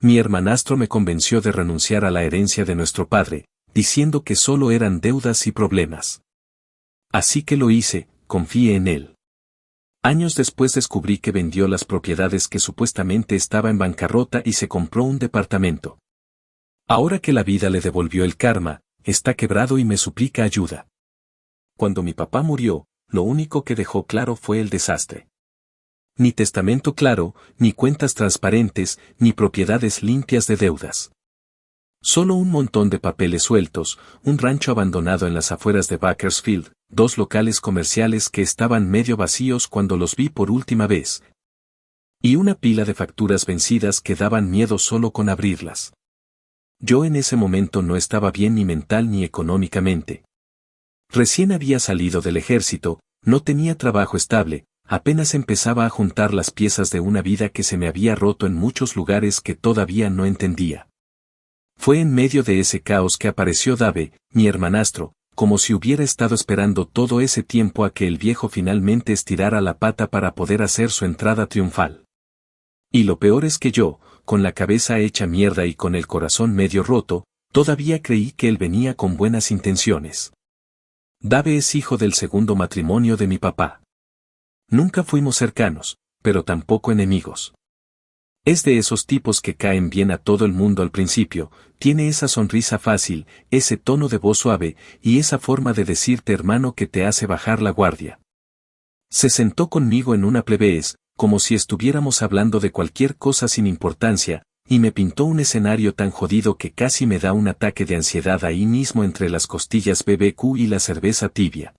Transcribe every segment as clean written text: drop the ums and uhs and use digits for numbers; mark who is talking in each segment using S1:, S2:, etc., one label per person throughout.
S1: Mi hermanastro me convenció de renunciar a la herencia de nuestro padre, diciendo que solo eran deudas y problemas. Así que lo hice, confié en él. Años después descubrí que vendió las propiedades que supuestamente estaba en bancarrota y se compró un departamento. Ahora que la vida le devolvió el karma, está quebrado y me suplica ayuda. Cuando mi papá murió, lo único que dejó claro fue el desastre. Ni testamento claro, ni cuentas transparentes, ni propiedades limpias de deudas. Solo un montón de papeles sueltos, un rancho abandonado en las afueras de Bakersfield, 2 locales comerciales que estaban medio vacíos cuando los vi por última vez. Y una pila de facturas vencidas que daban miedo solo con abrirlas. Yo en ese momento no estaba bien ni mental ni económicamente. Recién había salido del ejército, no tenía trabajo estable, apenas empezaba a juntar las piezas de una vida que se me había roto en muchos lugares que todavía no entendía. Fue en medio de ese caos que apareció Dave, mi hermanastro, como si hubiera estado esperando todo ese tiempo a que el viejo finalmente estirara la pata para poder hacer su entrada triunfal. Y lo peor es que yo, con la cabeza hecha mierda y con el corazón medio roto, todavía creí que él venía con buenas intenciones. Dave es hijo del segundo matrimonio de mi papá. Nunca fuimos cercanos, pero tampoco enemigos. Es de esos tipos que caen bien a todo el mundo al principio, tiene esa sonrisa fácil, ese tono de voz suave, y esa forma de decirte hermano que te hace bajar la guardia. Se sentó conmigo en una plebes, como si estuviéramos hablando de cualquier cosa sin importancia, y me pintó un escenario tan jodido que casi me da un ataque de ansiedad ahí mismo entre las costillas BBQ y la cerveza tibia.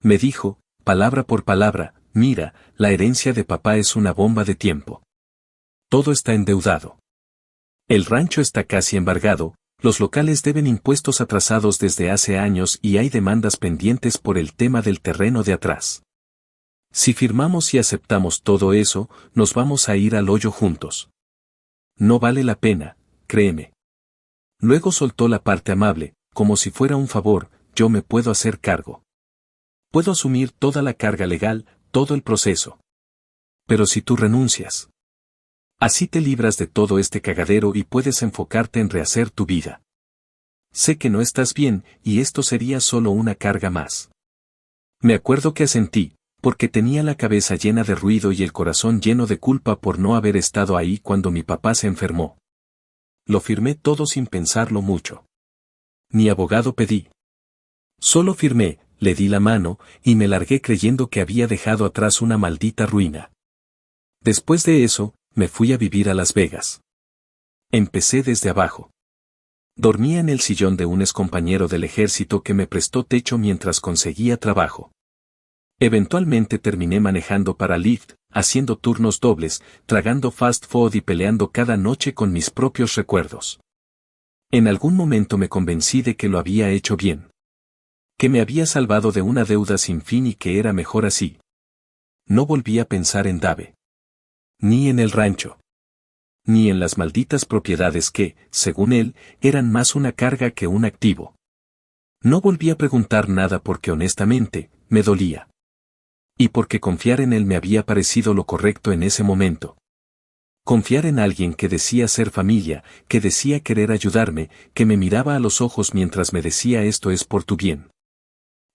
S1: Me dijo, palabra por palabra, mira, la herencia de papá es una bomba de tiempo. Todo está endeudado. El rancho está casi embargado, los locales deben impuestos atrasados desde hace años y hay demandas pendientes por el tema del terreno de atrás. Si firmamos y aceptamos todo eso, nos vamos a ir al hoyo juntos. No vale la pena, créeme. Luego soltó la parte amable, como si fuera un favor, yo me puedo hacer cargo. Puedo asumir toda la carga legal, todo el proceso. Pero si tú renuncias, así te libras de todo este cagadero y puedes enfocarte en rehacer tu vida. Sé que no estás bien, y esto sería solo una carga más. Me acuerdo que asentí, porque tenía la cabeza llena de ruido y el corazón lleno de culpa por no haber estado ahí cuando mi papá se enfermó. Lo firmé todo sin pensarlo mucho. Ni abogado pedí. Solo firmé, le di la mano, y me largué creyendo que había dejado atrás una maldita ruina. Después de eso, me fui a vivir a Las Vegas. Empecé desde abajo. Dormía en el sillón de un excompañero del ejército que me prestó techo mientras conseguía trabajo. Eventualmente terminé manejando para Lyft, haciendo turnos dobles, tragando fast food y peleando cada noche con mis propios recuerdos. En algún momento me convencí de que lo había hecho bien. Que me había salvado de una deuda sin fin y que era mejor así. No volví a pensar en Dave. Ni en el rancho. Ni en las malditas propiedades que, según él, eran más una carga que un activo. No volví a preguntar nada porque honestamente, me dolía. Y porque confiar en él me había parecido lo correcto en ese momento. Confiar en alguien que decía ser familia, que decía querer ayudarme, que me miraba a los ojos mientras me decía esto es por tu bien.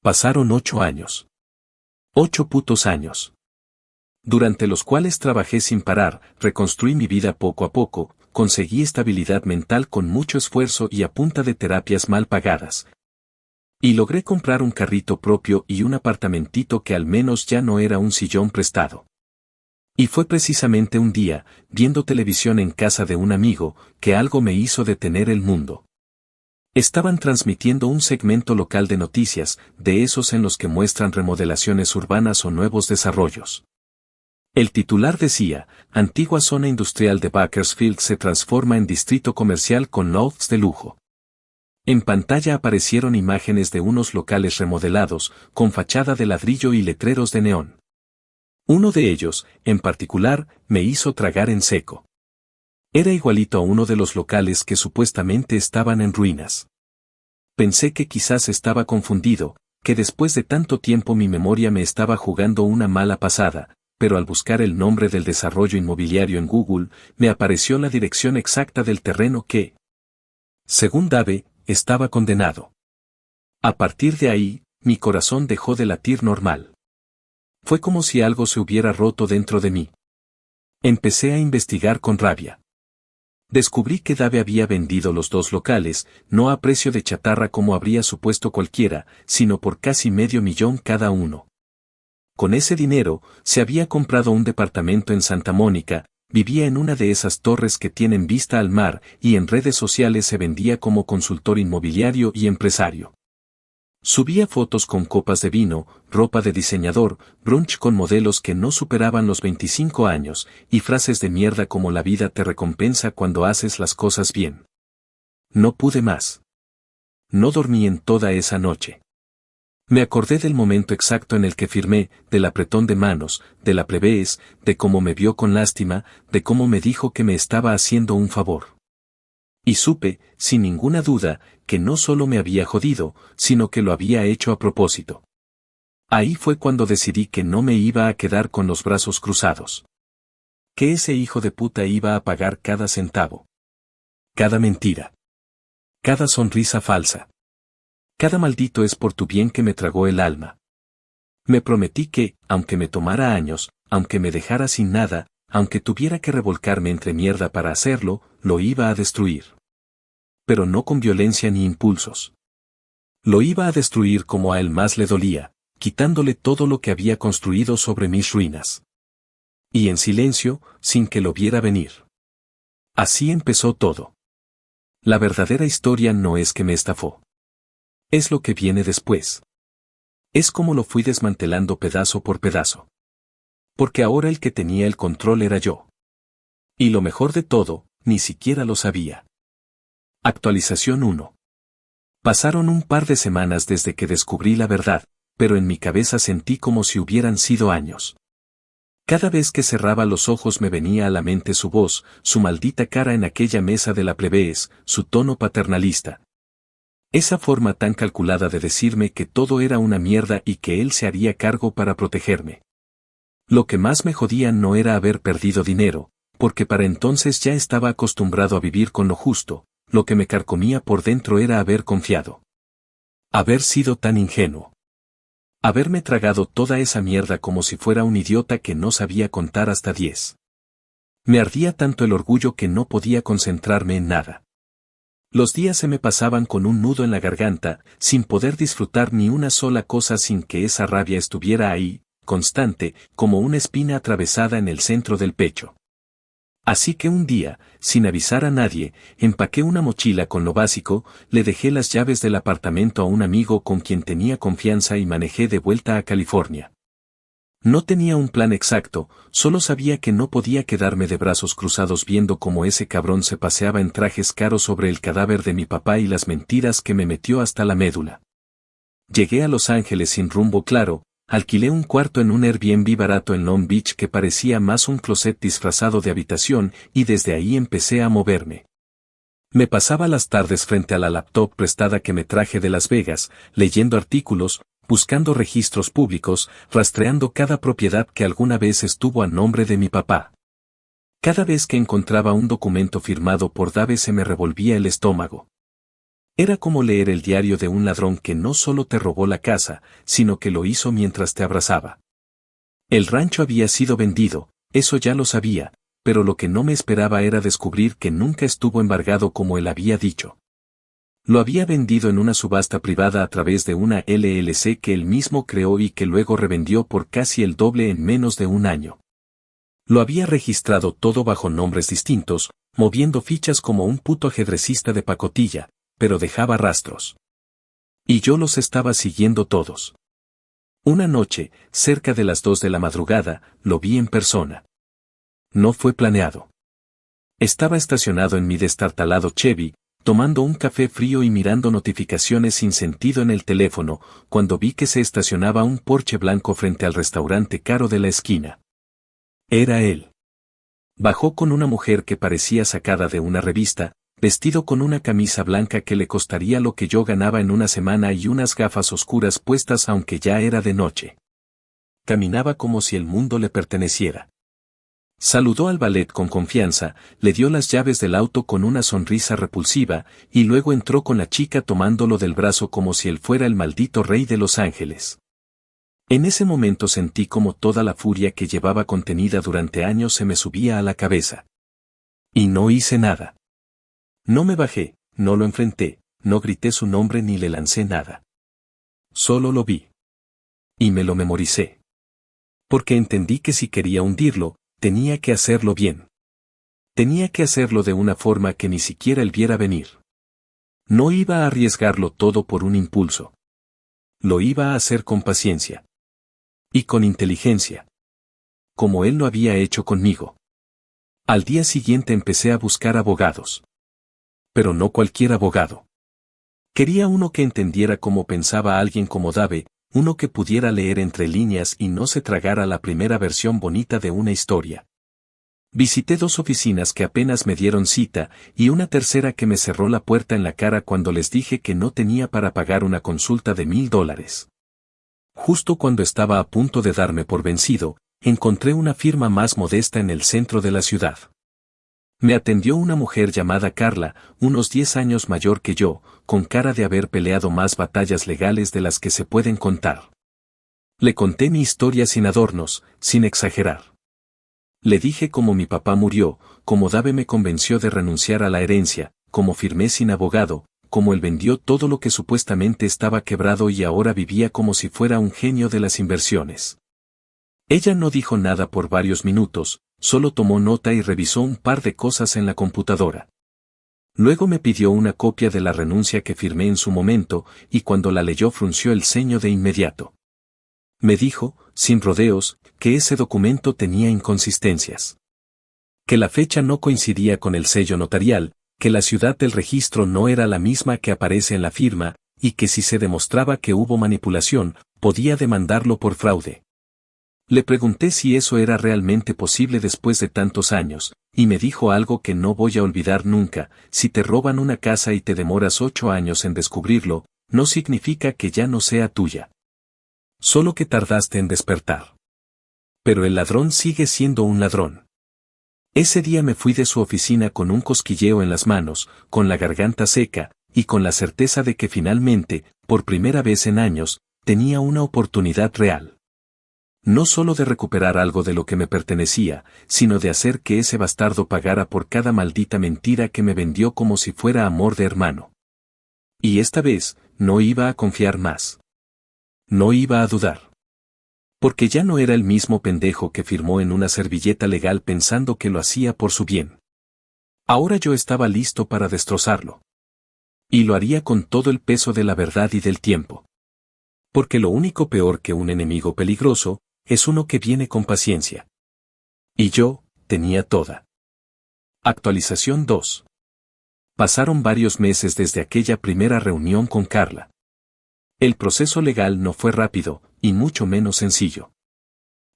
S1: Pasaron 8 años. 8 putos años. Durante los cuales trabajé sin parar, reconstruí mi vida poco a poco, conseguí estabilidad mental con mucho esfuerzo y a punta de terapias mal pagadas. Y logré comprar un carrito propio y un apartamentito que al menos ya no era un sillón prestado. Y fue precisamente un día, viendo televisión en casa de un amigo, que algo me hizo detener el mundo. Estaban transmitiendo un segmento local de noticias, de esos en los que muestran remodelaciones urbanas o nuevos desarrollos. El titular decía, antigua zona industrial de Bakersfield se transforma en distrito comercial con lofts de lujo. En pantalla aparecieron imágenes de unos locales remodelados, con fachada de ladrillo y letreros de neón. Uno de ellos, en particular, me hizo tragar en seco. Era igualito a uno de los locales que supuestamente estaban en ruinas. Pensé que quizás estaba confundido, que después de tanto tiempo mi memoria me estaba jugando una mala pasada, pero al buscar el nombre del desarrollo inmobiliario en Google, me apareció la dirección exacta del terreno que, según Dave, estaba condenado. A partir de ahí, mi corazón dejó de latir normal. Fue como si algo se hubiera roto dentro de mí. Empecé a investigar con rabia. Descubrí que Dave había vendido los dos locales, no a precio de chatarra como habría supuesto cualquiera, sino por casi $500,000 cada uno. Con ese dinero, se había comprado un departamento en Santa Mónica, vivía en una de esas torres que tienen vista al mar y en redes sociales se vendía como consultor inmobiliario y empresario. Subía fotos con copas de vino, ropa de diseñador, brunch con modelos que no superaban los 25 años, y frases de mierda como la vida te recompensa cuando haces las cosas bien. No pude más. No dormí en toda esa noche. Me acordé del momento exacto en el que firmé, del apretón de manos, de la plebes, de cómo me vio con lástima, de cómo me dijo que me estaba haciendo un favor. Y supe, sin ninguna duda, que no solo me había jodido, sino que lo había hecho a propósito. Ahí fue cuando decidí que no me iba a quedar con los brazos cruzados. Que ese hijo de puta iba a pagar cada centavo. Cada mentira. Cada sonrisa falsa. Cada maldito es por tu bien que me tragó el alma. Me prometí que, aunque me tomara años, aunque me dejara sin nada, aunque tuviera que revolcarme entre mierda para hacerlo, lo iba a destruir. Pero no con violencia ni impulsos. Lo iba a destruir como a él más le dolía, quitándole todo lo que había construido sobre mis ruinas. Y en silencio, sin que lo viera venir. Así empezó todo. La verdadera historia no es que me estafó. Es lo que viene después. Es como lo fui desmantelando pedazo por pedazo. Porque ahora el que tenía el control era yo. Y lo mejor de todo, ni siquiera lo sabía. Actualización 1. Pasaron un par de semanas desde que descubrí la verdad, pero en mi cabeza sentí como si hubieran sido años. Cada vez que cerraba los ojos me venía a la mente su voz, su maldita cara en aquella mesa de la plebes, su tono paternalista. Esa forma tan calculada de decirme que todo era una mierda y que él se haría cargo para protegerme. Lo que más me jodía no era haber perdido dinero, porque para entonces ya estaba acostumbrado a vivir con lo justo, lo que me carcomía por dentro era haber confiado. Haber sido tan ingenuo. Haberme tragado toda esa mierda como si fuera un idiota que no sabía contar hasta 10. Me ardía tanto el orgullo que no podía concentrarme en nada. Los días se me pasaban con un nudo en la garganta, sin poder disfrutar ni una sola cosa sin que esa rabia estuviera ahí, constante, como una espina atravesada en el centro del pecho. Así que un día, sin avisar a nadie, empaqué una mochila con lo básico, le dejé las llaves del apartamento a un amigo con quien tenía confianza y manejé de vuelta a California. No tenía un plan exacto, solo sabía que no podía quedarme de brazos cruzados viendo cómo ese cabrón se paseaba en trajes caros sobre el cadáver de mi papá y las mentiras que me metió hasta la médula. Llegué a Los Ángeles sin rumbo claro, alquilé un cuarto en un Airbnb barato en Long Beach que parecía más un closet disfrazado de habitación y desde ahí empecé a moverme. Me pasaba las tardes frente a la laptop prestada que me traje de Las Vegas, leyendo artículos, buscando registros públicos, rastreando cada propiedad que alguna vez estuvo a nombre de mi papá. Cada vez que encontraba un documento firmado por Dave se me revolvía el estómago. Era como leer el diario de un ladrón que no solo te robó la casa, sino que lo hizo mientras te abrazaba. El rancho había sido vendido, eso ya lo sabía, pero lo que no me esperaba era descubrir que nunca estuvo embargado como él había dicho. Lo había vendido en una subasta privada a través de una LLC que él mismo creó y que luego revendió por casi el doble en menos de un año. Lo había registrado todo bajo nombres distintos, moviendo fichas como un puto ajedrecista de pacotilla, pero dejaba rastros. Y yo los estaba siguiendo todos. Una noche, cerca de las 2 de la madrugada, lo vi en persona. No fue planeado. Estaba estacionado en mi destartalado Chevy, tomando un café frío y mirando notificaciones sin sentido en el teléfono, cuando vi que se estacionaba un Porsche blanco frente al restaurante caro de la esquina. Era él. Bajó con una mujer que parecía sacada de una revista, vestido con una camisa blanca que le costaría lo que yo ganaba en una semana y unas gafas oscuras puestas aunque ya era de noche. Caminaba como si el mundo le perteneciera. Saludó al valet con confianza, le dio las llaves del auto con una sonrisa repulsiva, y luego entró con la chica tomándolo del brazo como si él fuera el maldito rey de Los Ángeles. En ese momento sentí como toda la furia que llevaba contenida durante años se me subía a la cabeza. Y no hice nada. No me bajé, no lo enfrenté, no grité su nombre ni le lancé nada. Solo lo vi. Y me lo memoricé. Porque entendí que si quería hundirlo, tenía que hacerlo bien. Tenía que hacerlo de una forma que ni siquiera él viera venir. No iba a arriesgarlo todo por un impulso. Lo iba a hacer con paciencia. Y con inteligencia. Como él lo había hecho conmigo. Al día siguiente empecé a buscar abogados. Pero no cualquier abogado. Quería uno que entendiera cómo pensaba alguien como Dave, uno que pudiera leer entre líneas y no se tragara la primera versión bonita de una historia. Visité 2 oficinas que apenas me dieron cita, y una tercera que me cerró la puerta en la cara cuando les dije que no tenía para pagar una consulta de $1000. Justo cuando estaba a punto de darme por vencido, encontré una firma más modesta en el centro de la ciudad. Me atendió una mujer llamada Carla, unos 10 años mayor que yo, con cara de haber peleado más batallas legales de las que se pueden contar. Le conté mi historia sin adornos, sin exagerar. Le dije cómo mi papá murió, cómo Dave me convenció de renunciar a la herencia, cómo firmé sin abogado, cómo él vendió todo lo que supuestamente estaba quebrado y ahora vivía como si fuera un genio de las inversiones. Ella no dijo nada por varios minutos, solo tomó nota y revisó un par de cosas en la computadora. Luego me pidió una copia de la renuncia que firmé en su momento, y cuando la leyó frunció el ceño de inmediato. Me dijo, sin rodeos, que ese documento tenía inconsistencias. Que la fecha no coincidía con el sello notarial, que la ciudad del registro no era la misma que aparece en la firma, y que si se demostraba que hubo manipulación, podía demandarlo por fraude. Le pregunté si eso era realmente posible después de tantos años, y me dijo algo que no voy a olvidar nunca: si te roban una casa y te demoras 8 años en descubrirlo, no significa que ya no sea tuya. Solo que tardaste en despertar. Pero el ladrón sigue siendo un ladrón. Ese día me fui de su oficina con un cosquilleo en las manos, con la garganta seca, y con la certeza de que finalmente, por primera vez en años, tenía una oportunidad real. No solo de recuperar algo de lo que me pertenecía, sino de hacer que ese bastardo pagara por cada maldita mentira que me vendió como si fuera amor de hermano. Y esta vez, no iba a confiar más. No iba a dudar. Porque ya no era el mismo pendejo que firmó en una servilleta legal pensando que lo hacía por su bien. Ahora yo estaba listo para destrozarlo. Y lo haría con todo el peso de la verdad y del tiempo. Porque lo único peor que un enemigo peligroso, es uno que viene con paciencia. Y yo, tenía toda. Actualización 2. Pasaron varios meses desde aquella primera reunión con Carla. El proceso legal no fue rápido, y mucho menos sencillo.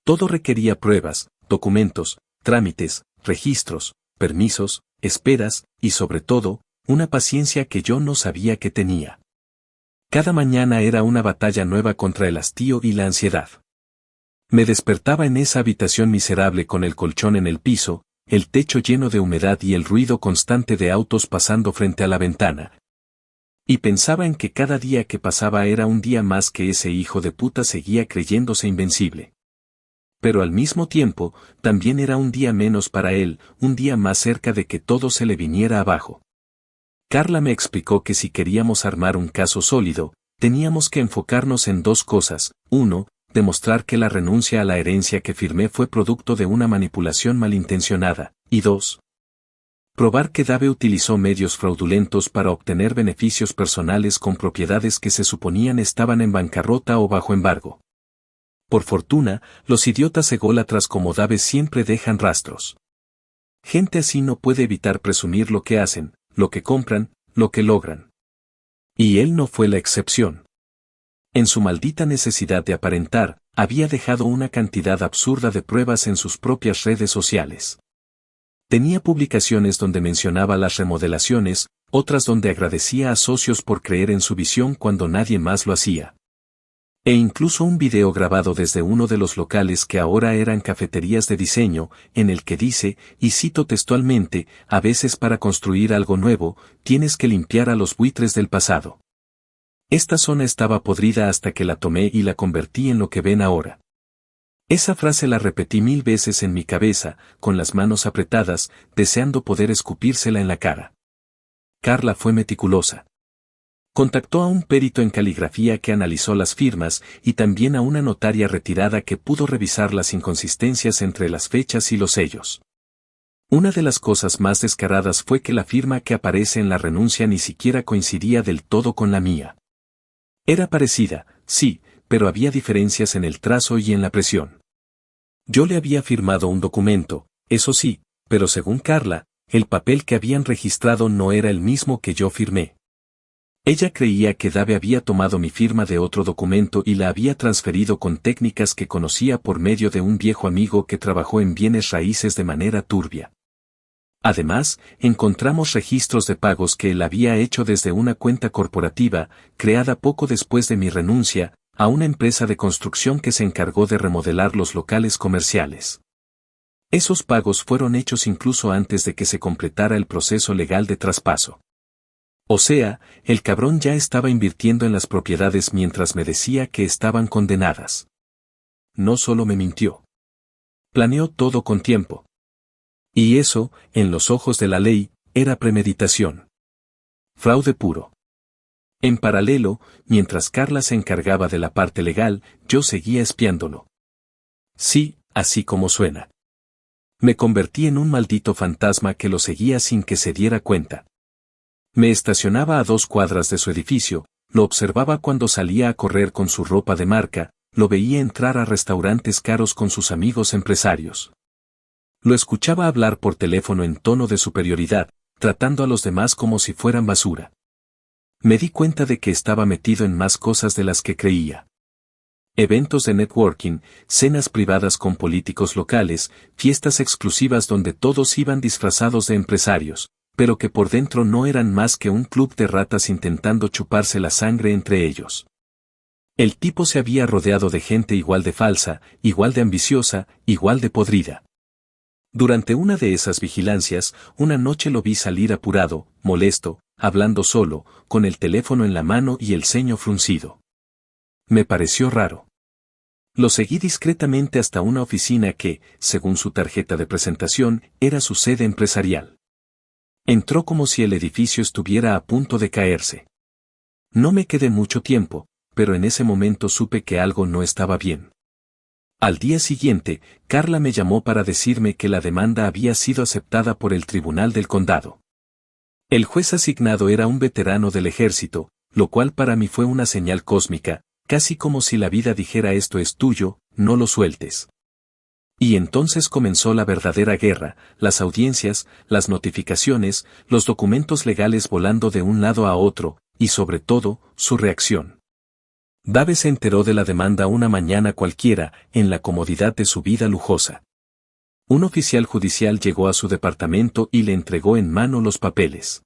S1: Todo requería pruebas, documentos, trámites, registros, permisos, esperas, y sobre todo, una paciencia que yo no sabía que tenía. Cada mañana era una batalla nueva contra el hastío y la ansiedad. Me despertaba en esa habitación miserable con el colchón en el piso, el techo lleno de humedad y el ruido constante de autos pasando frente a la ventana. Y pensaba en que cada día que pasaba era un día más que ese hijo de puta seguía creyéndose invencible. Pero al mismo tiempo, también era un día menos para él, un día más cerca de que todo se le viniera abajo. Carla me explicó que si queríamos armar un caso sólido, teníamos que enfocarnos en 2 cosas: 1, demostrar que la renuncia a la herencia que firmé fue producto de una manipulación malintencionada, y 2, probar que Dave utilizó medios fraudulentos para obtener beneficios personales con propiedades que se suponían estaban en bancarrota o bajo embargo. Por fortuna, los idiotas ególatras como Dave siempre dejan rastros. Gente así no puede evitar presumir lo que hacen, lo que compran, lo que logran. Y él no fue la excepción. En su maldita necesidad de aparentar, había dejado una cantidad absurda de pruebas en sus propias redes sociales. Tenía publicaciones donde mencionaba las remodelaciones, otras donde agradecía a socios por creer en su visión cuando nadie más lo hacía. E incluso un video grabado desde uno de los locales que ahora eran cafeterías de diseño, en el que dice, y cito textualmente, a veces para construir algo nuevo, tienes que limpiar a los buitres del pasado. Esta zona estaba podrida hasta que la tomé y la convertí en lo que ven ahora. Esa frase la repetí 1000 veces en mi cabeza, con las manos apretadas, deseando poder escupírsela en la cara. Carla fue meticulosa. Contactó a un perito en caligrafía que analizó las firmas y también a una notaria retirada que pudo revisar las inconsistencias entre las fechas y los sellos. Una de las cosas más descaradas fue que la firma que aparece en la renuncia ni siquiera coincidía del todo con la mía. Era parecida, sí, pero había diferencias en el trazo y en la presión. Yo le había firmado un documento, eso sí, pero según Carla, el papel que habían registrado no era el mismo que yo firmé. Ella creía que Dave había tomado mi firma de otro documento y la había transferido con técnicas que conocía por medio de un viejo amigo que trabajó en bienes raíces de manera turbia. Además, encontramos registros de pagos que él había hecho desde una cuenta corporativa, creada poco después de mi renuncia, a una empresa de construcción que se encargó de remodelar los locales comerciales. Esos pagos fueron hechos incluso antes de que se completara el proceso legal de traspaso. O sea, el cabrón ya estaba invirtiendo en las propiedades mientras me decía que estaban condenadas. No solo me mintió. Planeó todo con tiempo. Y eso, en los ojos de la ley, era premeditación. Fraude puro. En paralelo, mientras Carla se encargaba de la parte legal, yo seguía espiándolo. Sí, así como suena. Me convertí en un maldito fantasma que lo seguía sin que se diera cuenta. Me estacionaba a 2 cuadras de su edificio, lo observaba cuando salía a correr con su ropa de marca, lo veía entrar a restaurantes caros con sus amigos empresarios. Lo escuchaba hablar por teléfono en tono de superioridad, tratando a los demás como si fueran basura. Me di cuenta de que estaba metido en más cosas de las que creía. Eventos de networking, cenas privadas con políticos locales, fiestas exclusivas donde todos iban disfrazados de empresarios, pero que por dentro no eran más que un club de ratas intentando chuparse la sangre entre ellos. El tipo se había rodeado de gente igual de falsa, igual de ambiciosa, igual de podrida. Durante una de esas vigilancias, una noche lo vi salir apurado, molesto, hablando solo, con el teléfono en la mano y el ceño fruncido. Me pareció raro. Lo seguí discretamente hasta una oficina que, según su tarjeta de presentación, era su sede empresarial. Entró como si el edificio estuviera a punto de caerse. No me quedé mucho tiempo, pero en ese momento supe que algo no estaba bien. Al día siguiente, Carla me llamó para decirme que la demanda había sido aceptada por el Tribunal del Condado. El juez asignado era un veterano del ejército, lo cual para mí fue una señal cósmica, casi como si la vida dijera esto es tuyo, no lo sueltes. Y entonces comenzó la verdadera guerra, las audiencias, las notificaciones, los documentos legales volando de un lado a otro, y sobre todo, su reacción. Dave se enteró de la demanda una mañana cualquiera, en la comodidad de su vida lujosa. Un oficial judicial llegó a su departamento y le entregó en mano los papeles.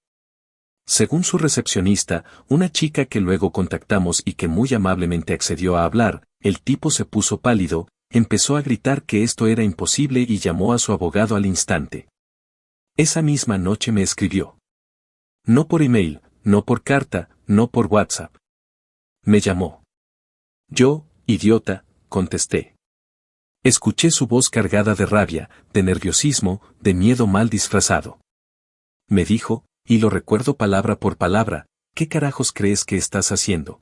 S1: Según su recepcionista, una chica que luego contactamos y que muy amablemente accedió a hablar, el tipo se puso pálido, empezó a gritar que esto era imposible y llamó a su abogado al instante. Esa misma noche me escribió. No por email, no por carta, no por WhatsApp. Me llamó. Yo, idiota, contesté. Escuché su voz cargada de rabia, de nerviosismo, de miedo mal disfrazado. Me dijo, y lo recuerdo palabra por palabra, ¿qué carajos crees que estás haciendo?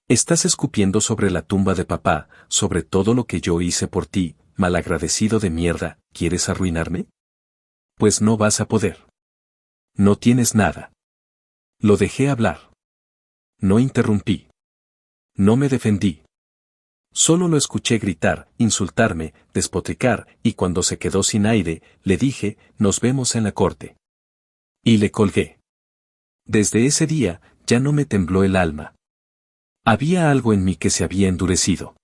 S1: Estás escupiendo sobre la tumba de papá, sobre todo lo que yo hice por ti, malagradecido de mierda, ¿quieres arruinarme? Pues no vas a poder. No tienes nada. Lo dejé hablar. No interrumpí. No me defendí. Solo lo escuché gritar, insultarme, despotricar, y cuando se quedó sin aire, le dije, nos vemos en la corte. Y le colgué. Desde ese día, ya no me tembló el alma. Había algo en mí que se había endurecido.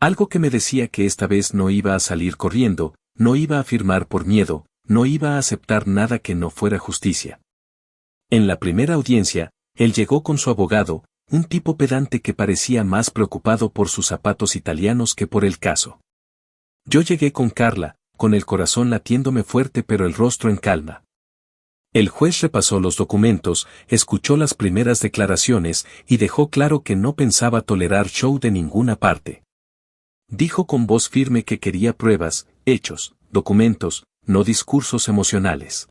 S1: Algo que me decía que esta vez no iba a salir corriendo, no iba a firmar por miedo, no iba a aceptar nada que no fuera justicia. En la primera audiencia, él llegó con su abogado, un tipo pedante que parecía más preocupado por sus zapatos italianos que por el caso. Yo llegué con Carla, con el corazón latiéndome fuerte pero el rostro en calma. El juez repasó los documentos, escuchó las primeras declaraciones y dejó claro que no pensaba tolerar show de ninguna parte. Dijo con voz firme que quería pruebas, hechos, documentos, no discursos emocionales.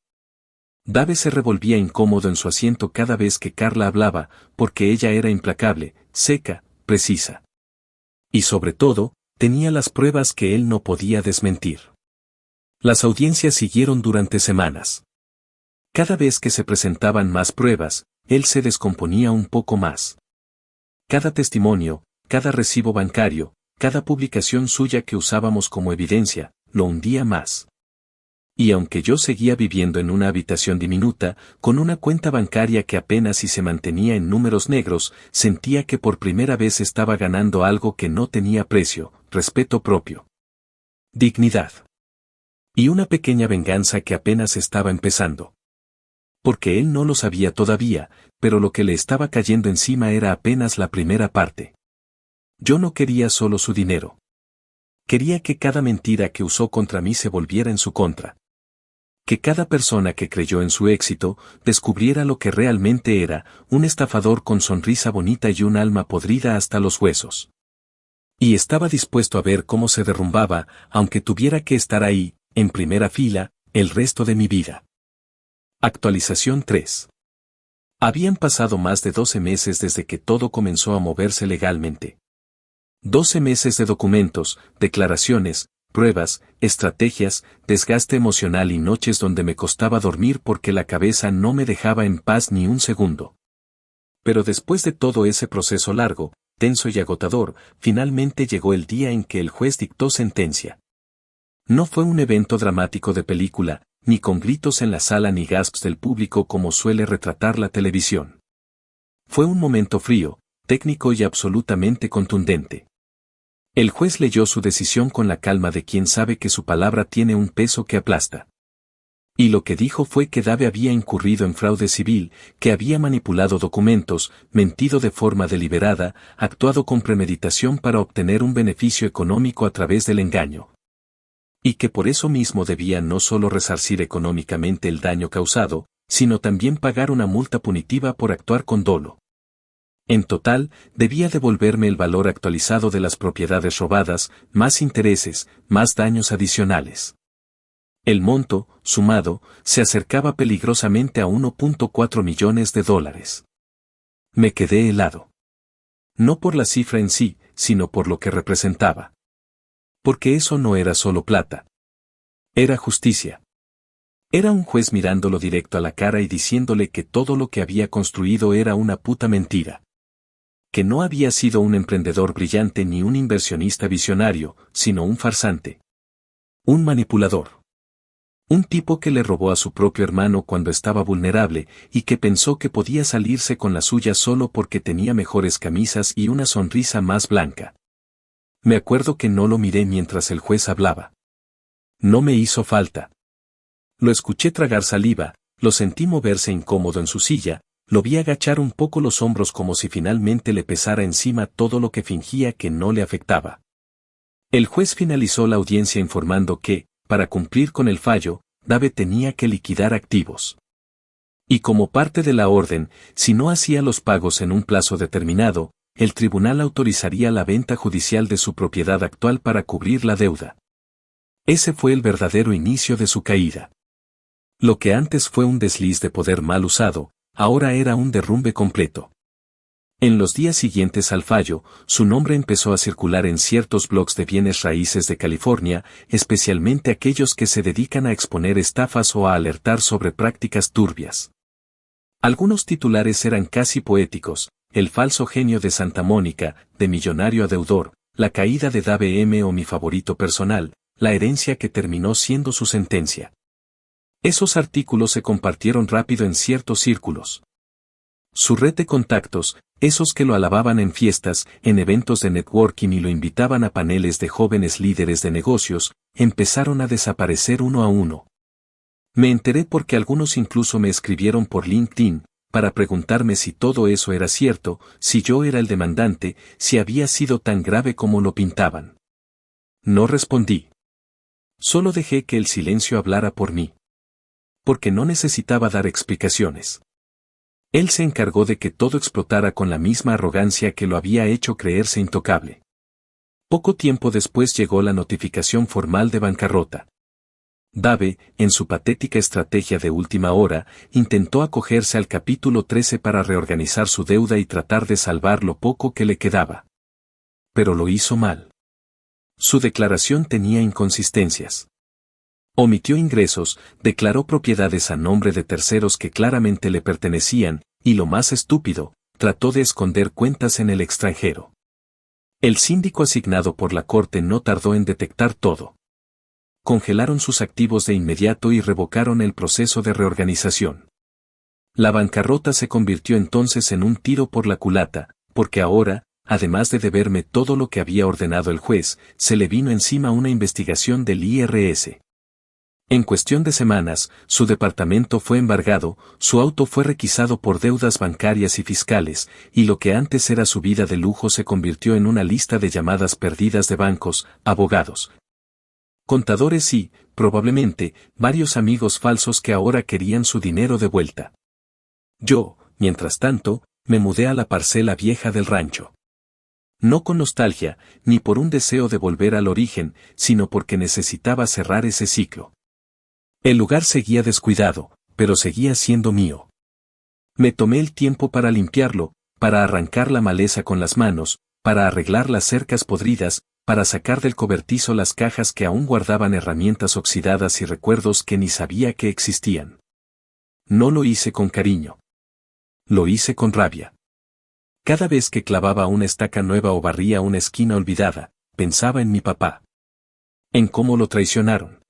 S1: Dave se revolvía incómodo en su asiento cada vez que Carla hablaba, porque ella era implacable, seca, precisa. Y sobre todo, tenía las pruebas que él no podía desmentir. Las audiencias siguieron durante semanas. Cada vez que se presentaban más pruebas, él se descomponía un poco más. Cada testimonio, cada recibo bancario, cada publicación suya que usábamos como evidencia, lo hundía más. Y aunque yo seguía viviendo en una habitación diminuta, con una cuenta bancaria que apenas si se mantenía en números negros, sentía que por primera vez estaba ganando algo que no tenía precio, respeto propio. Dignidad. Y una pequeña venganza que apenas estaba empezando. Porque él no lo sabía todavía, pero lo que le estaba cayendo encima era apenas la primera parte. Yo no quería solo su dinero. Quería que cada mentira que usó contra mí se volviera en su contra. Que cada persona que creyó en su éxito, descubriera lo que realmente era, un estafador con sonrisa bonita y un alma podrida hasta los huesos. Y estaba dispuesto a ver cómo se derrumbaba, aunque tuviera que estar ahí, en primera fila, el resto de mi vida. Actualización 3. Habían pasado más de 12 meses desde que todo comenzó a moverse legalmente. 12 meses de documentos, declaraciones, pruebas, estrategias, desgaste emocional y noches donde me costaba dormir porque la cabeza no me dejaba en paz ni un segundo. Pero después de todo ese proceso largo, tenso y agotador, finalmente llegó el día en que el juez dictó sentencia. No fue un evento dramático de película, ni con gritos en la sala ni gasps del público como suele retratar la televisión. Fue un momento frío, técnico y absolutamente contundente. El juez leyó su decisión con la calma de quien sabe que su palabra tiene un peso que aplasta. Y lo que dijo fue que Dave había incurrido en fraude civil, que había manipulado documentos, mentido de forma deliberada, actuado con premeditación para obtener un beneficio económico a través del engaño. Y que por eso mismo debía no solo resarcir económicamente el daño causado, sino también pagar una multa punitiva por actuar con dolo. En total, debía devolverme el valor actualizado de las propiedades robadas, más intereses, más daños adicionales. El monto, sumado, se acercaba peligrosamente a 1.4 millones de dólares. Me quedé helado. No por la cifra en sí, sino por lo que representaba. Porque eso no era solo plata. Era justicia. Era un juez mirándolo directo a la cara y diciéndole que todo lo que había construido era una puta mentira. Que no había sido un emprendedor brillante ni un inversionista visionario, sino un farsante. Un manipulador. Un tipo que le robó a su propio hermano cuando estaba vulnerable y que pensó que podía salirse con la suya solo porque tenía mejores camisas y una sonrisa más blanca. Me acuerdo que no lo miré mientras el juez hablaba. No me hizo falta. Lo escuché tragar saliva, lo sentí moverse incómodo en su silla, lo vi agachar un poco los hombros como si finalmente le pesara encima todo lo que fingía que no le afectaba. El juez finalizó la audiencia informando que, para cumplir con el fallo, Dave tenía que liquidar activos. Y como parte de la orden, si no hacía los pagos en un plazo determinado, el tribunal autorizaría la venta judicial de su propiedad actual para cubrir la deuda. Ese fue el verdadero inicio de su caída. Lo que antes fue un desliz de poder mal usado, ahora era un derrumbe completo. En los días siguientes al fallo, su nombre empezó a circular en ciertos blogs de bienes raíces de California, especialmente aquellos que se dedican a exponer estafas o a alertar sobre prácticas turbias. Algunos titulares eran casi poéticos: el falso genio de Santa Mónica, de millonario a deudor, la caída de Dave M. o mi favorito personal, la herencia que terminó siendo su sentencia. Esos artículos se compartieron rápido en ciertos círculos. Su red de contactos, esos que lo alababan en fiestas, en eventos de networking y lo invitaban a paneles de jóvenes líderes de negocios, empezaron a desaparecer uno a uno. Me enteré porque algunos incluso me escribieron por LinkedIn: para preguntarme si todo eso era cierto, si yo era el demandante, si había sido tan grave como lo pintaban. No respondí. Solo dejé que el silencio hablara por mí. Porque no necesitaba dar explicaciones. Él se encargó de que todo explotara con la misma arrogancia que lo había hecho creerse intocable. Poco tiempo después llegó la notificación formal de bancarrota. Dave, en su patética estrategia de última hora, intentó acogerse al capítulo 13 para reorganizar su deuda y tratar de salvar lo poco que le quedaba. Pero lo hizo mal. Su declaración tenía inconsistencias. Omitió ingresos, declaró propiedades a nombre de terceros que claramente le pertenecían, y lo más estúpido, trató de esconder cuentas en el extranjero. El síndico asignado por la corte no tardó en detectar todo. Congelaron sus activos de inmediato y revocaron el proceso de reorganización. La bancarrota se convirtió entonces en un tiro por la culata, porque ahora, además de deberme todo lo que había ordenado el juez, se le vino encima una investigación del IRS. En cuestión de semanas, su departamento fue embargado, su auto fue requisado por deudas bancarias y fiscales, y lo que antes era su vida de lujo se convirtió en una lista de llamadas perdidas de bancos, abogados, contadores y, probablemente, varios amigos falsos que ahora querían su dinero de vuelta. Yo, mientras tanto, me mudé a la parcela vieja del rancho. No con nostalgia, ni por un deseo de volver al origen, sino porque necesitaba cerrar ese ciclo. El lugar seguía descuidado, pero seguía siendo mío. Me tomé el tiempo para limpiarlo, para arrancar la maleza con las manos, para arreglar las cercas podridas, para sacar del cobertizo las cajas que aún guardaban herramientas oxidadas y recuerdos que ni sabía que existían. No lo hice con cariño. Lo hice con rabia. Cada vez que clavaba una estaca nueva o barría una esquina olvidada, pensaba en mi papá. En cómo lo traicionaron.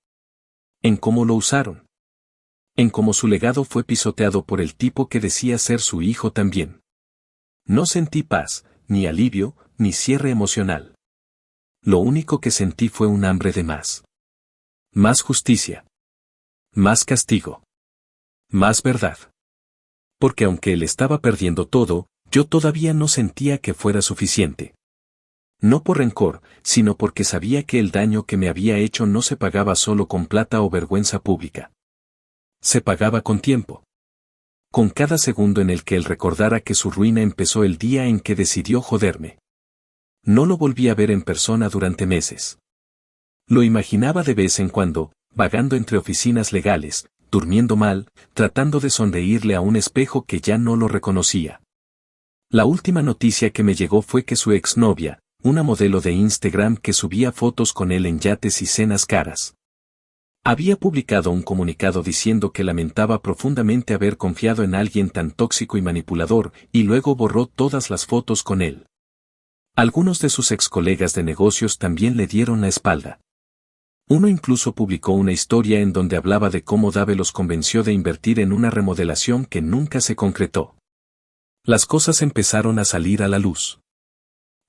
S1: En cómo lo usaron. En cómo su legado fue pisoteado por el tipo que decía ser su hijo también. No sentí paz, ni alivio, ni cierre emocional. Lo único que sentí fue un hambre de más. Más justicia. Más castigo. Más verdad. Porque aunque él estaba perdiendo todo, yo todavía no sentía que fuera suficiente. No por rencor, sino porque sabía que el daño que me había hecho no se pagaba solo con plata o vergüenza pública. Se pagaba con tiempo. Con cada segundo en el que él recordara que su ruina empezó el día en que decidió joderme. No lo volví a ver en persona durante meses. Lo imaginaba de vez en cuando, vagando entre oficinas legales, durmiendo mal, tratando de sonreírle a un espejo que ya no lo reconocía. La última noticia que me llegó fue que su exnovia, una modelo de Instagram que subía fotos con él en yates y cenas caras, había publicado un comunicado diciendo que lamentaba profundamente haber confiado en alguien tan tóxico y manipulador, y luego borró todas las fotos con él. Algunos de sus ex colegas de negocios también le dieron la espalda. Uno incluso publicó una historia en donde hablaba de cómo Dave los convenció de invertir en una remodelación que nunca se concretó. Las cosas empezaron a salir a la luz.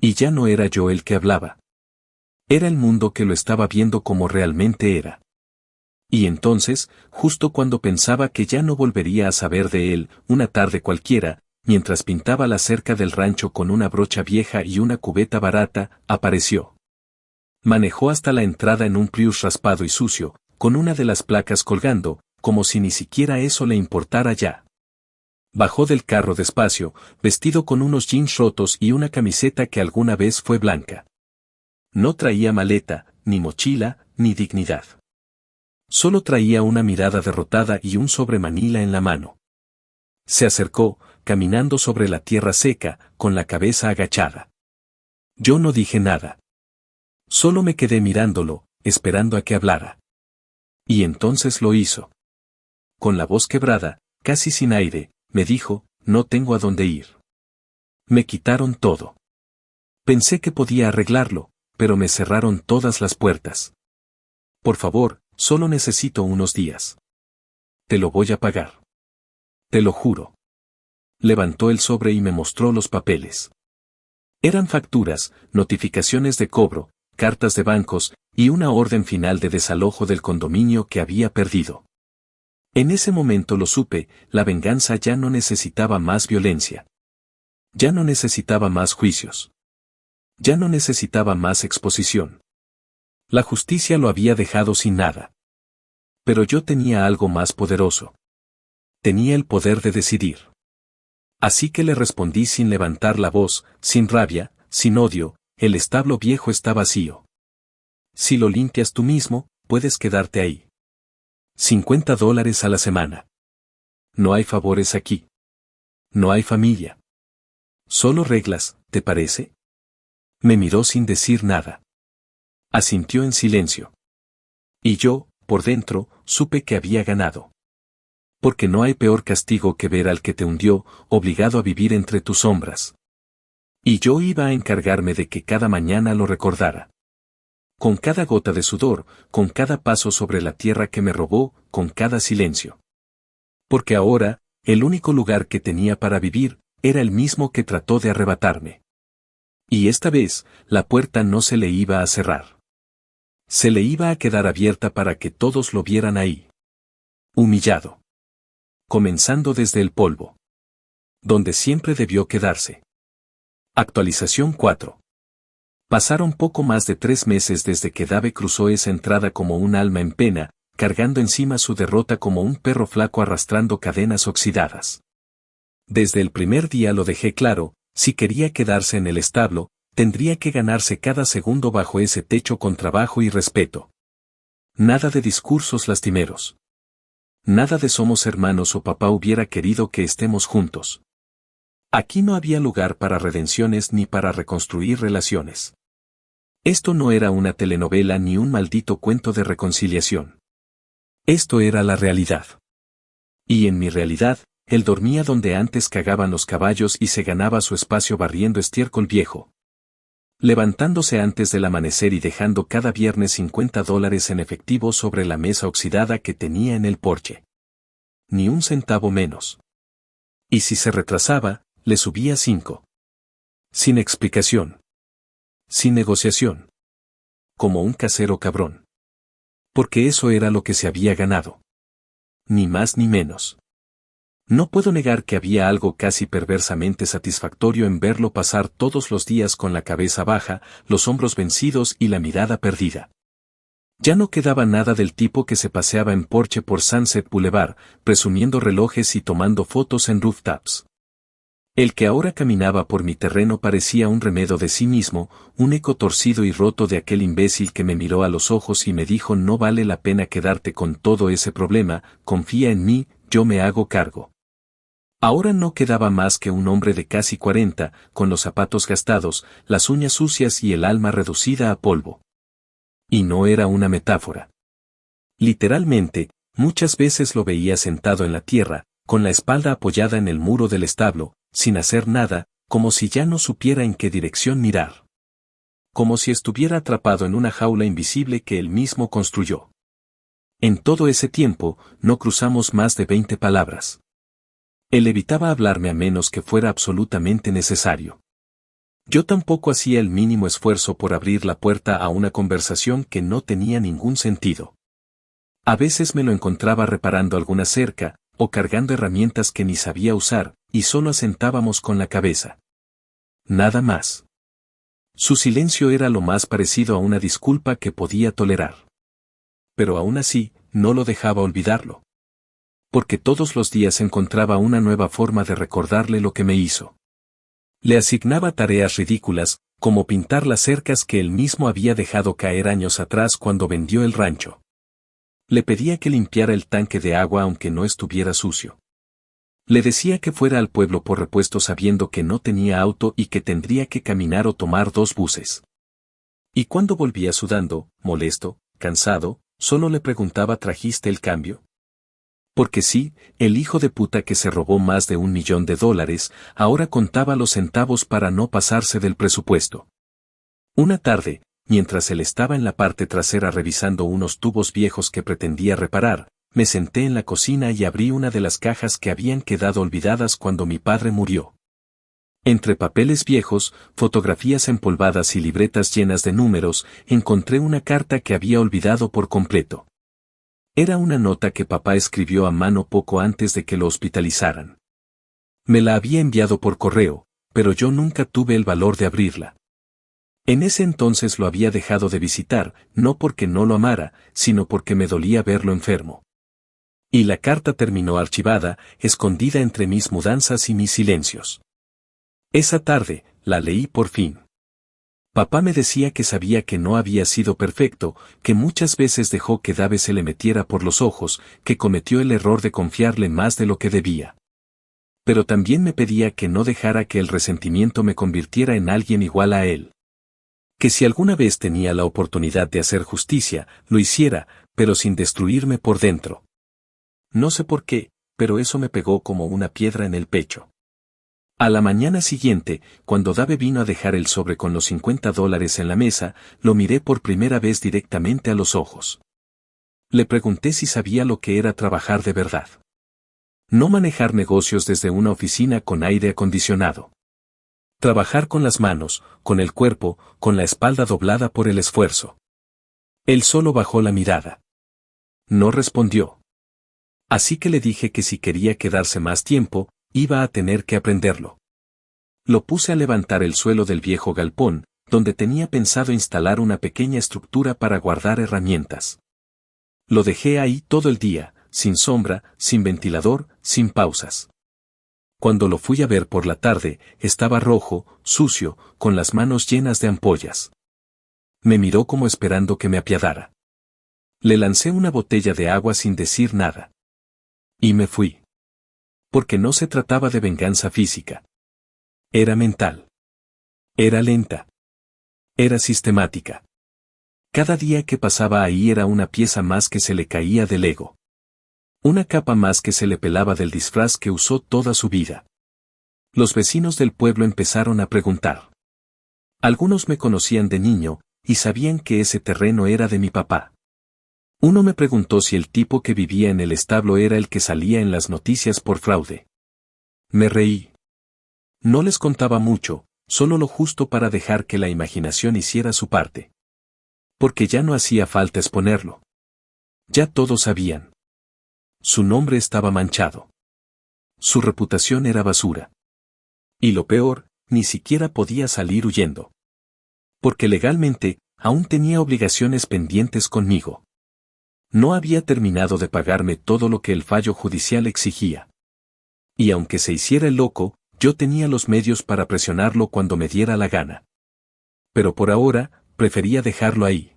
S1: Y ya no era yo el que hablaba. Era el mundo que lo estaba viendo como realmente era. Y entonces, justo cuando pensaba que ya no volvería a saber de él, una tarde cualquiera, mientras pintaba la cerca del rancho con una brocha vieja y una cubeta barata, apareció. Manejó hasta la entrada en un Prius raspado y sucio, con una de las placas colgando, como si ni siquiera eso le importara ya. Bajó del carro despacio, vestido con unos jeans rotos y una camiseta que alguna vez fue blanca. No traía maleta, ni mochila, ni dignidad. Solo traía una mirada derrotada y un sobremanila en la mano. Se acercó, caminando sobre la tierra seca, con la cabeza agachada. Yo no dije nada. Solo me quedé mirándolo, esperando a que hablara. Y entonces lo hizo. Con la voz quebrada, casi sin aire, me dijo, no tengo a dónde ir. Me quitaron todo. Pensé que podía arreglarlo, pero me cerraron todas las puertas. Por favor, solo necesito unos días. Te lo voy a pagar. Te lo juro. Levantó el sobre y me mostró los papeles. Eran facturas, notificaciones de cobro, cartas de bancos, y una orden final de desalojo del condominio que había perdido. En ese momento lo supe, la venganza ya no necesitaba más violencia. Ya no necesitaba más juicios. Ya no necesitaba más exposición. La justicia lo había dejado sin nada. Pero yo tenía algo más poderoso. Tenía el poder de decidir. Así que le respondí sin levantar la voz, sin rabia, sin odio: el establo viejo está vacío. Si lo limpias tú mismo, puedes quedarte ahí. $50 a la semana. No hay favores aquí. No hay familia. Solo reglas, ¿te parece? Me miró sin decir nada. Asintió en silencio. Y yo, por dentro, supe que había ganado. Porque no hay peor castigo que ver al que te hundió, obligado a vivir entre tus sombras. Y yo iba a encargarme de que cada mañana lo recordara. Con cada gota de sudor, con cada paso sobre la tierra que me robó, con cada silencio. Porque ahora, el único lugar que tenía para vivir, era el mismo que trató de arrebatarme. Y esta vez, la puerta no se le iba a cerrar. Se le iba a quedar abierta para que todos lo vieran ahí. Humillado. Comenzando desde el polvo. Donde siempre debió quedarse. Actualización 4. Pasaron poco más de 3 meses desde que Dave cruzó esa entrada como un alma en pena, cargando encima su derrota como un perro flaco arrastrando cadenas oxidadas. Desde el primer día lo dejé claro: si quería quedarse en el establo, tendría que ganarse cada segundo bajo ese techo con trabajo y respeto. Nada de discursos lastimeros. Nada de somos hermanos o papá hubiera querido que estemos juntos. Aquí no había lugar para redenciones ni para reconstruir relaciones. Esto no era una telenovela ni un maldito cuento de reconciliación. Esto era la realidad. Y en mi realidad, él dormía donde antes cagaban los caballos y se ganaba su espacio barriendo estiércol viejo. Levantándose antes del amanecer y dejando cada viernes $50 en efectivo sobre la mesa oxidada que tenía en el porche. Ni un centavo menos. Y si se retrasaba, le subía 5. Sin explicación. Sin negociación. Como un casero cabrón. Porque eso era lo que se había ganado. Ni más ni menos. No puedo negar que había algo casi perversamente satisfactorio en verlo pasar todos los días con la cabeza baja, los hombros vencidos y la mirada perdida. Ya no quedaba nada del tipo que se paseaba en Porsche por Sunset Boulevard, presumiendo relojes y tomando fotos en rooftops. El que ahora caminaba por mi terreno parecía un remedo de sí mismo, un eco torcido y roto de aquel imbécil que me miró a los ojos y me dijo: no vale la pena quedarte con todo ese problema, confía en mí, yo me hago cargo. Ahora no quedaba más que un hombre de casi 40, con los zapatos gastados, las uñas sucias y el alma reducida a polvo. Y no era una metáfora. Literalmente, muchas veces lo veía sentado en la tierra, con la espalda apoyada en el muro del establo, sin hacer nada, como si ya no supiera en qué dirección mirar. Como si estuviera atrapado en una jaula invisible que él mismo construyó. En todo ese tiempo, no cruzamos más de 20 palabras. Él evitaba hablarme a menos que fuera absolutamente necesario. Yo tampoco hacía el mínimo esfuerzo por abrir la puerta a una conversación que no tenía ningún sentido. A veces me lo encontraba reparando alguna cerca, o cargando herramientas que ni sabía usar, y solo asentábamos con la cabeza. Nada más. Su silencio era lo más parecido a una disculpa que podía tolerar. Pero aún así, no lo dejaba olvidarlo. Porque todos los días encontraba una nueva forma de recordarle lo que me hizo. Le asignaba tareas ridículas, como pintar las cercas que él mismo había dejado caer años atrás cuando vendió el rancho. Le pedía que limpiara el tanque de agua aunque no estuviera sucio. Le decía que fuera al pueblo por repuesto sabiendo que no tenía auto y que tendría que caminar o tomar 2 buses. Y cuando volvía sudando, molesto, cansado, solo le preguntaba: ¿trajiste el cambio? Porque sí, el hijo de puta que se robó más de $1 millón, ahora contaba los centavos para no pasarse del presupuesto. Una tarde, mientras él estaba en la parte trasera revisando unos tubos viejos que pretendía reparar, me senté en la cocina y abrí una de las cajas que habían quedado olvidadas cuando mi padre murió. Entre papeles viejos, fotografías empolvadas y libretas llenas de números, encontré una carta que había olvidado por completo. Era una nota que papá escribió a mano poco antes de que lo hospitalizaran. Me la había enviado por correo, pero yo nunca tuve el valor de abrirla. En ese entonces lo había dejado de visitar, no porque no lo amara, sino porque me dolía verlo enfermo. Y la carta terminó archivada, escondida entre mis mudanzas y mis silencios. Esa tarde, la leí por fin. Papá me decía que sabía que no había sido perfecto, que muchas veces dejó que Dave se le metiera por los ojos, que cometió el error de confiarle más de lo que debía. Pero también me pedía que no dejara que el resentimiento me convirtiera en alguien igual a él. Que si alguna vez tenía la oportunidad de hacer justicia, lo hiciera, pero sin destruirme por dentro. No sé por qué, pero eso me pegó como una piedra en el pecho. A la mañana siguiente, cuando Dave vino a dejar el sobre con los $50 en la mesa, lo miré por primera vez directamente a los ojos. Le pregunté si sabía lo que era trabajar de verdad. No manejar negocios desde una oficina con aire acondicionado. Trabajar con las manos, con el cuerpo, con la espalda doblada por el esfuerzo. Él solo bajó la mirada. No respondió. Así que le dije que si quería quedarse más tiempo, iba a tener que aprenderlo. Lo puse a levantar el suelo del viejo galpón, donde tenía pensado instalar una pequeña estructura para guardar herramientas. Lo dejé ahí todo el día, sin sombra, sin ventilador, sin pausas. Cuando lo fui a ver por la tarde, estaba rojo, sucio, con las manos llenas de ampollas. Me miró como esperando que me apiadara. Le lancé una botella de agua sin decir nada. Y me fui. Porque no se trataba de venganza física. Era mental. Era lenta. Era sistemática. Cada día que pasaba ahí era una pieza más que se le caía del ego. Una capa más que se le pelaba del disfraz que usó toda su vida. Los vecinos del pueblo empezaron a preguntar. Algunos me conocían de niño, y sabían que ese terreno era de mi papá. Uno me preguntó si el tipo que vivía en el establo era el que salía en las noticias por fraude. Me reí. No les contaba mucho, solo lo justo para dejar que la imaginación hiciera su parte. Porque ya no hacía falta exponerlo. Ya todos sabían. Su nombre estaba manchado. Su reputación era basura. Y lo peor, ni siquiera podía salir huyendo. Porque legalmente, aún tenía obligaciones pendientes conmigo. No había terminado de pagarme todo lo que el fallo judicial exigía. Y aunque se hiciera el loco, yo tenía los medios para presionarlo cuando me diera la gana. Pero por ahora, prefería dejarlo ahí.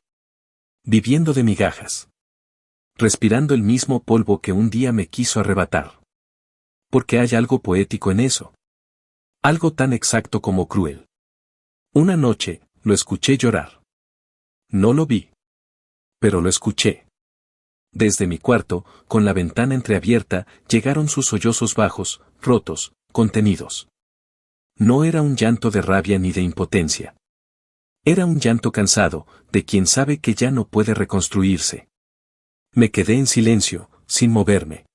S1: Viviendo de migajas. Respirando el mismo polvo que un día me quiso arrebatar. Porque hay algo poético en eso. Algo tan exacto como cruel. Una noche, lo escuché llorar. No lo vi. Pero lo escuché. Desde mi cuarto, con la ventana entreabierta, llegaron sus sollozos bajos, rotos, contenidos. No era un llanto de rabia ni de impotencia. Era un llanto cansado, de quien sabe que ya no puede reconstruirse. Me quedé en silencio, sin moverme.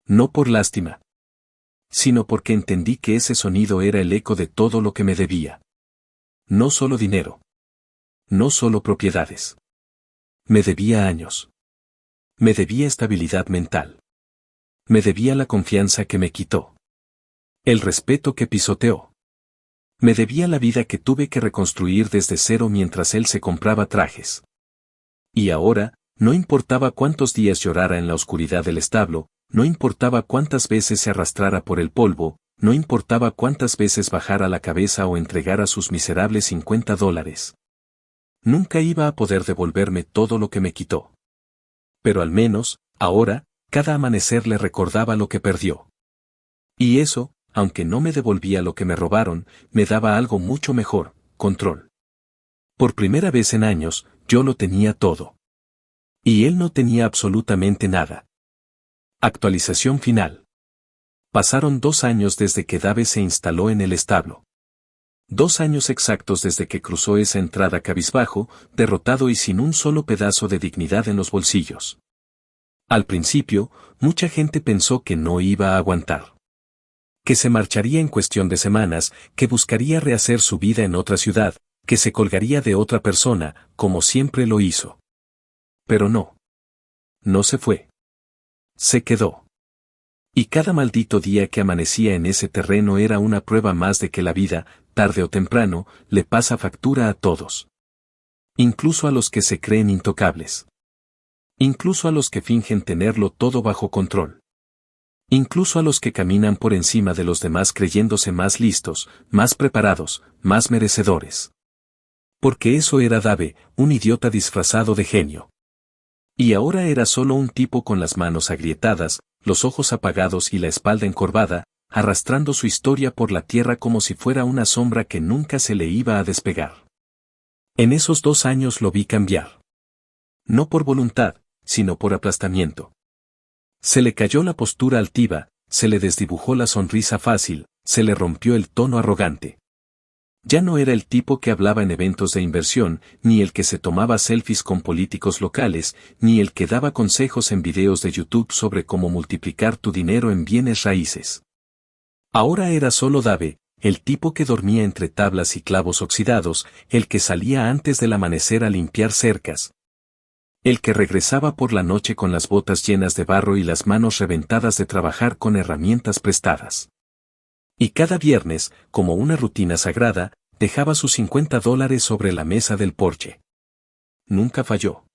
S1: No por lástima, sino porque entendí que ese sonido era el eco de todo lo que me debía. No solo dinero. No solo propiedades. Me debía años. Me debía estabilidad mental. Me debía la confianza que me quitó. El respeto que pisoteó. Me debía la vida que tuve que reconstruir desde cero mientras él se compraba trajes. Y ahora, no importaba cuántos días llorara en la oscuridad del establo, no importaba cuántas veces se arrastrara por el polvo, no importaba cuántas veces bajara la cabeza o entregara sus miserables $50. Nunca iba a poder devolverme todo lo que me quitó. Pero al menos, ahora, cada amanecer le recordaba lo que perdió. Y eso, aunque no me devolvía lo que me robaron, me daba algo mucho mejor, control. Por primera vez en años, yo lo tenía todo. Y él no tenía absolutamente nada. Actualización final. Pasaron 2 años desde que Dave se instaló en el establo. 2 años exactos desde que cruzó esa entrada cabizbajo, derrotado y sin un solo pedazo de dignidad en los bolsillos. Al principio, mucha gente pensó que no iba a aguantar. Que se marcharía en cuestión de semanas, que buscaría rehacer su vida en otra ciudad, que se colgaría de otra persona, como siempre lo hizo. Pero no. No se fue. Se quedó. Y cada maldito día que amanecía en ese terreno era una prueba más de que la vida, tarde o temprano, le pasa factura a todos. Incluso a los que se creen intocables. Incluso a los que fingen tenerlo todo bajo control. Incluso a los que caminan por encima de los demás creyéndose más listos, más preparados, más merecedores. Porque eso era Dave, un idiota disfrazado de genio. Y ahora era solo un tipo con las manos agrietadas, los ojos apagados y la espalda encorvada, arrastrando su historia por la tierra como si fuera una sombra que nunca se le iba a despegar. En esos 2 años lo vi cambiar. No por voluntad, sino por aplastamiento. Se le cayó la postura altiva, se le desdibujó la sonrisa fácil, se le rompió el tono arrogante. Ya no era el tipo que hablaba en eventos de inversión, ni el que se tomaba selfies con políticos locales, ni el que daba consejos en videos de YouTube sobre cómo multiplicar tu dinero en bienes raíces. Ahora era solo Dave, el tipo que dormía entre tablas y clavos oxidados, el que salía antes del amanecer a limpiar cercas. El que regresaba por la noche con las botas llenas de barro y las manos reventadas de trabajar con herramientas prestadas. Y cada viernes, como una rutina sagrada, dejaba sus $50 sobre la mesa del porche. Nunca falló.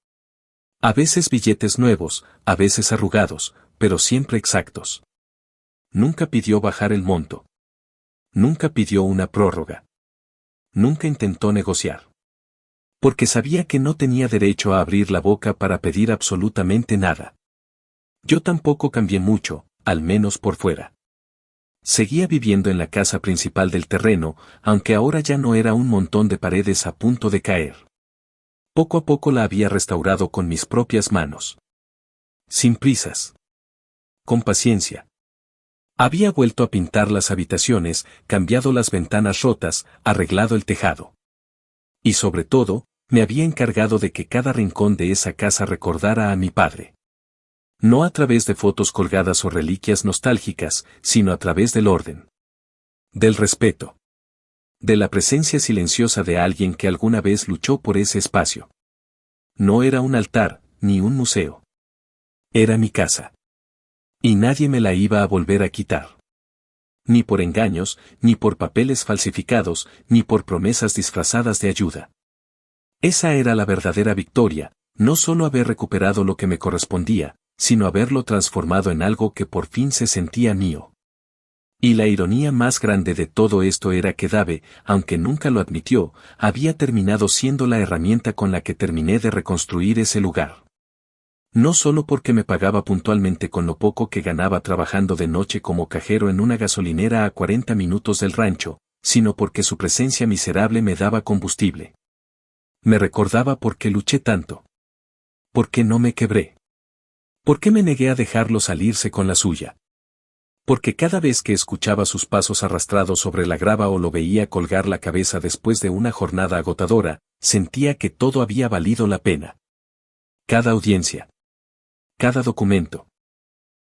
S1: A veces billetes nuevos, a veces arrugados, pero siempre exactos. Nunca pidió bajar el monto. Nunca pidió una prórroga. Nunca intentó negociar. Porque sabía que no tenía derecho a abrir la boca para pedir absolutamente nada. Yo tampoco cambié mucho, al menos por fuera. Seguía viviendo en la casa principal del terreno, aunque ahora ya no era un montón de paredes a punto de caer. Poco a poco la había restaurado con mis propias manos. Sin prisas. Con paciencia. Había vuelto a pintar las habitaciones, cambiado las ventanas rotas, arreglado el tejado. Y sobre todo, me había encargado de que cada rincón de esa casa recordara a mi padre. No a través de fotos colgadas o reliquias nostálgicas, sino a través del orden. Del respeto. De la presencia silenciosa de alguien que alguna vez luchó por ese espacio. No era un altar, ni un museo. Era mi casa. Y nadie me la iba a volver a quitar. Ni por engaños, ni por papeles falsificados, ni por promesas disfrazadas de ayuda. Esa era la verdadera victoria, no solo haber recuperado lo que me correspondía, sino haberlo transformado en algo que por fin se sentía mío. Y la ironía más grande de todo esto era que Dave, aunque nunca lo admitió, había terminado siendo la herramienta con la que terminé de reconstruir ese lugar. No solo porque me pagaba puntualmente con lo poco que ganaba trabajando de noche como cajero en una gasolinera a 40 minutos del rancho, sino porque su presencia miserable me daba combustible. Me recordaba por qué luché tanto. ¿Por qué no me quebré? ¿Por qué me negué a dejarlo salirse con la suya? Porque cada vez que escuchaba sus pasos arrastrados sobre la grava o lo veía colgar la cabeza después de una jornada agotadora, sentía que todo había valido la pena. Cada audiencia. Cada documento.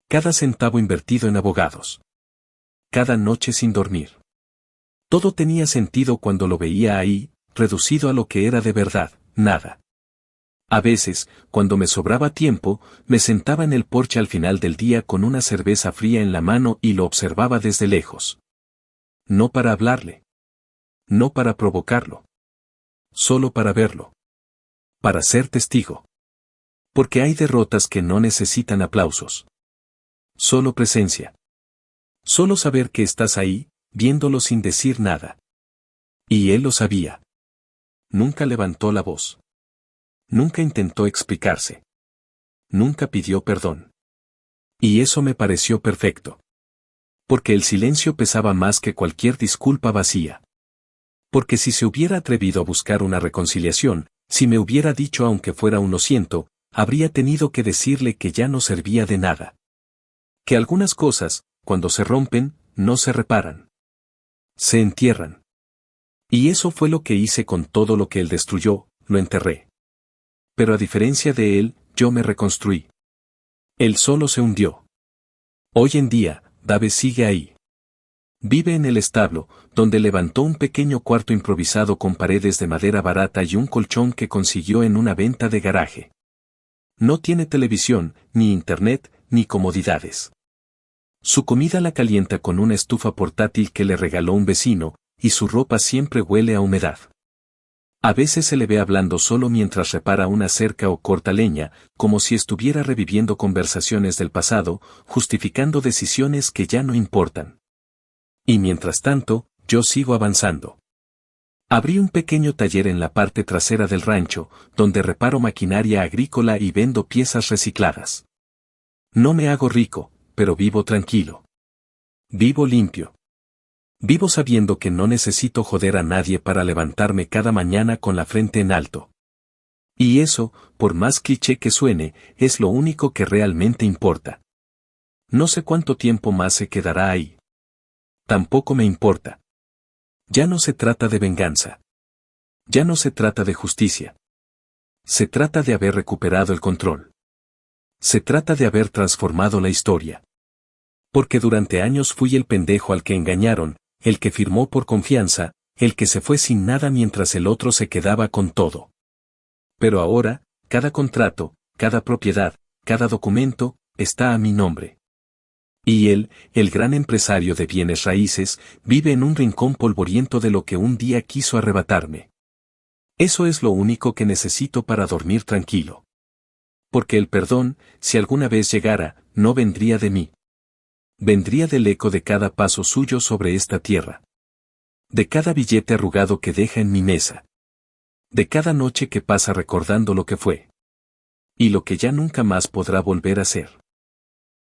S1: Cada centavo invertido en abogados. Cada noche sin dormir. Todo tenía sentido cuando lo veía ahí, reducido a lo que era de verdad, nada. A veces, cuando me sobraba tiempo, me sentaba en el porche al final del día con una cerveza fría en la mano y lo observaba desde lejos. No para hablarle. No para provocarlo. Solo para verlo. Para ser testigo. Porque hay derrotas que no necesitan aplausos. Solo presencia. Solo saber que estás ahí, viéndolo sin decir nada. Y él lo sabía. Nunca levantó la voz. Nunca intentó explicarse. Nunca pidió perdón. Y eso me pareció perfecto. Porque el silencio pesaba más que cualquier disculpa vacía. Porque si se hubiera atrevido a buscar una reconciliación, si me hubiera dicho aunque fuera un lo siento, habría tenido que decirle que ya no servía de nada. Que algunas cosas, cuando se rompen, no se reparan. Se entierran. Y eso fue lo que hice con todo lo que él destruyó, lo enterré. Pero a diferencia de él, yo me reconstruí. Él solo se hundió. Hoy en día, Dave sigue ahí. Vive en el establo, donde levantó un pequeño cuarto improvisado con paredes de madera barata y un colchón que consiguió en una venta de garaje. No tiene televisión, ni internet, ni comodidades. Su comida la calienta con una estufa portátil que le regaló un vecino, y su ropa siempre huele a humedad. A veces se le ve hablando solo mientras repara una cerca o corta leña, como si estuviera reviviendo conversaciones del pasado, justificando decisiones que ya no importan. Y mientras tanto, yo sigo avanzando. Abrí un pequeño taller en la parte trasera del rancho, donde reparo maquinaria agrícola y vendo piezas recicladas. No me hago rico, pero vivo tranquilo. Vivo limpio. Vivo sabiendo que no necesito joder a nadie para levantarme cada mañana con la frente en alto. Y eso, por más cliché que suene, es lo único que realmente importa. No sé cuánto tiempo más se quedará ahí. Tampoco me importa. Ya no se trata de venganza. Ya no se trata de justicia. Se trata de haber recuperado el control. Se trata de haber transformado la historia. Porque durante años fui el pendejo al que engañaron, el que firmó por confianza, el que se fue sin nada mientras el otro se quedaba con todo. Pero ahora, cada contrato, cada propiedad, cada documento, está a mi nombre. Y él, el gran empresario de bienes raíces, vive en un rincón polvoriento de lo que un día quiso arrebatarme. Eso es lo único que necesito para dormir tranquilo. Porque el perdón, si alguna vez llegara, no vendría de mí. Vendría del eco de cada paso suyo sobre esta tierra. De cada billete arrugado que deja en mi mesa. De cada noche que pasa recordando lo que fue. Y lo que ya nunca más podrá volver a ser.